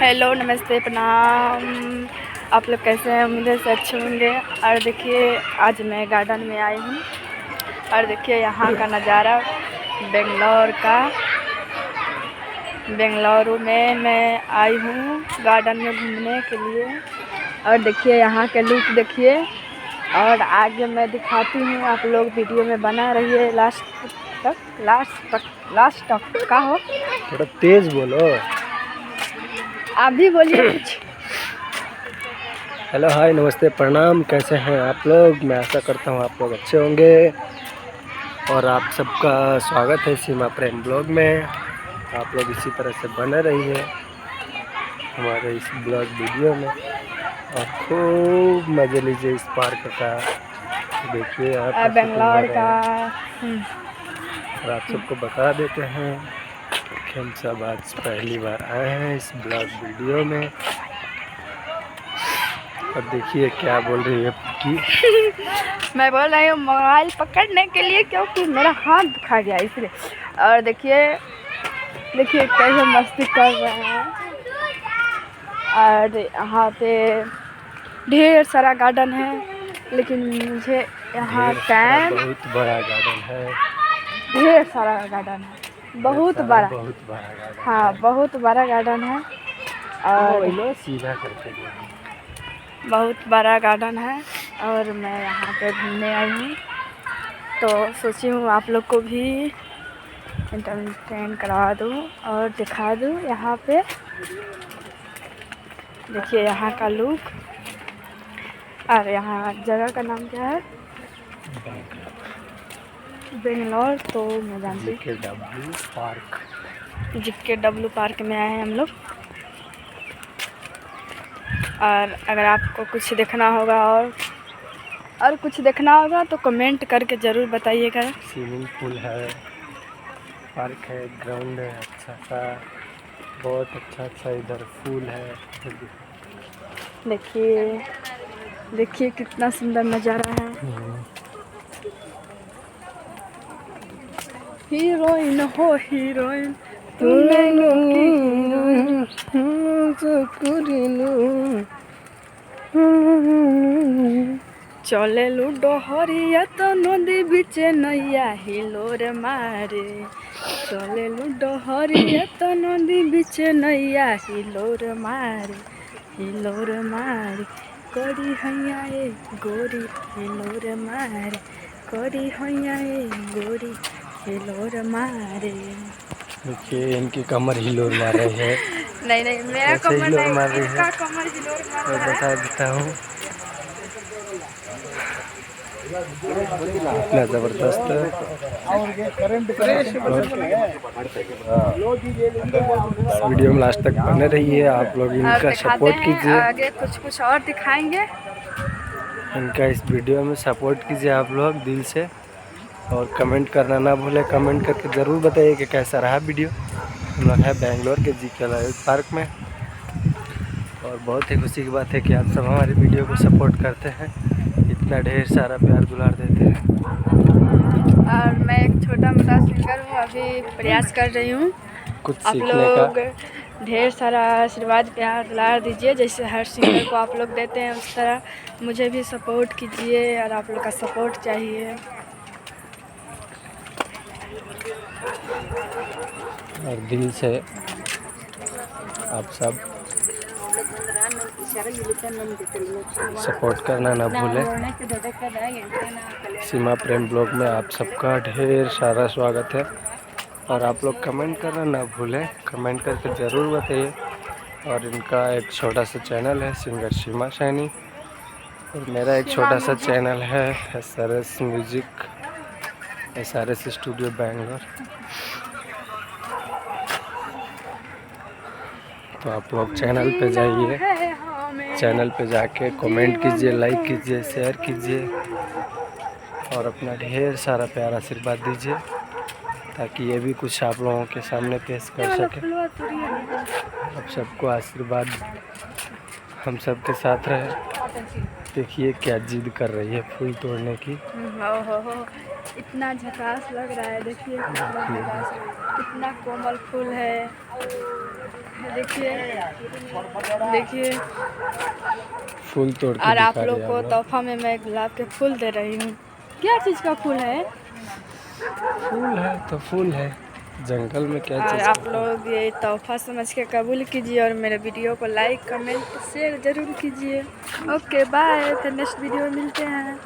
Hello, नमस्ते, प्रणाम। आप लोग कैसे हैं? उम्मीद से अच्छे होंगे। और देखिए आज मैं गार्डन में आई हूँ और देखिए यहाँ का नज़ारा बेंगलुरु में मैं आई हूँ गार्डन में घूमने के लिए। और देखिए यहाँ के लुक देखिए और आगे मैं दिखाती हूँ, आप लोग वीडियो में बना रहिए लास्ट तक का हो। थोड़ा तेज बोलो। आप भी बोलिए कुछ। हेलो, हाय, नमस्ते, प्रणाम। कैसे हैं आप लोग? मैं आशा करता हूँ आप लोग अच्छे होंगे और आप सबका स्वागत है सीमा प्रेम ब्लॉग में। आप लोग इसी तरह से बने रहिए हमारे इस ब्लॉग वीडियो में और खूब मज़े लीजिए इस पार्क का। देखिए यहाँ पर शूटिंग हो बेंगलोर रहा का है और आप सबको बता देते हैं कि हम सब आज पहली बार आए हैं इस ब्लॉग वीडियो में। और देखिए क्या बोल रही है पुकी। मैं बोल रही हूँ मोबाइल पकड़ने के लिए क्योंकि मेरा हाथ दुखा गया इसलिए। और देखिए कैसे मस्ती कर रहे हैं। और यहाँ पे ढेर सारा गार्डन है, लेकिन मुझे यहाँ टाइम बहुत बड़ा गार्डन है। ढेर सारा गार्डन है, बहुत बड़ा गार्डन। हाँ, बहुत बड़ा गार्डन है और सीधा करके बहुत बड़ा गार्डन है। और मैं यहाँ पे घूमने आई हूँ तो सोची हूँ आप लोग को भी एंटरटेन करवा दूँ और दिखा दूँ। यहाँ पे देखिए यहाँ का लुक। और यहाँ जगह का नाम क्या है? बेंगलोर। तो मैं जानती हूँ JKW पार्क में आए हैं हम लोग। और अगर आपको कुछ देखना होगा और कुछ देखना होगा तो कमेंट करके ज़रूर बताइएगा। स्विमिंग पूल है, पार्क है, ग्राउंड है अच्छा सा, बहुत अच्छा इधर फूल है। देखिए कितना सुंदर नज़ारा है। हीरोइन हो हीरोइन, चले लूडो हरिया तो नदी बीचे नैया हिलोर मारे। चले लूडो हरिया तो नदी बीचे नैया हिलोर मारे करी हैया ए गोरी हिलोर मारे, करी हैया ए गोरी हिलोर मारे। देखिए इनकी कमर हिलोर मार रही है। नहीं, मेरा कमर नहीं, मार रही है। कमर हिलोर मार मैं रहा है। बता देता हूँ इतना ज़बरदस्त इस वीडियो में लास्ट तक बने रहिए। आप लोग इनका सपोर्ट कीजिए। आगे कुछ और दिखाएंगे। इनका इस वीडियो में सपोर्ट कीजिए आप लोग दिल से और कमेंट करना ना भूलें। कमेंट करके ज़रूर बताइए कि कैसा रहा वीडियो। हम लोग हैं बेंगलोर के JKW पार्क में और बहुत ही खुशी की बात है कि आप सब हमारे वीडियो को सपोर्ट करते हैं, इतना ढेर सारा प्यार दुलार देते हैं। और मैं एक छोटा मोटा सिंगर हूँ, अभी प्रयास कर रही हूँ कुछ आप सीखने लोग का। ढेर सारा आशीर्वाद प्यार दुलार दीजिए। जैसे हर सिंगर को आप लोग देते हैं उस तरह मुझे भी सपोर्ट कीजिए और आप लोग का सपोर्ट चाहिए। और दिल से आप सब सपोर्ट करना ना भूलें। सीमा प्रेम ब्लॉग में आप सबका ढेर सारा स्वागत है और आप लोग कमेंट करना ना भूलें। कमेंट करके ज़रूर बताइए। और इनका एक छोटा सा चैनल है सिंगर सीमा सैनी और मेरा एक छोटा सा चैनल है SRS music, SRS studio Bangalore. तो आप लोग चैनल पे जाइए, चैनल पे जाके कमेंट कीजिए, लाइक कीजिए, शेयर कीजिए और अपना ढेर सारा प्यार आशीर्वाद दीजिए ताकि ये भी कुछ आप लोगों के सामने पेश कर सके। आप सबको आशीर्वाद हम सब के साथ रहे। देखिए क्या जिद कर रही है फूल तोड़ने की। हो, इतना झकास लग रहा है। देखिए कितना कोमल फूल है। देखिए देखिए। फूल तोड़ के और आप दिखा लोग रहे को हैं तोहफा में मैं गुलाब के फूल दे रही हूँ। क्या चीज़ का फूल है? फूल है तो फूल है, जंगल में क्या और चीज़ आप का फूल। लोग ये तोहफा समझ के कबूल कीजिए और मेरे वीडियो को लाइक कमेंट शेयर ज़रूर कीजिए। ओके बाय, फिर नेक्स्ट वीडियो में मिलते हैं।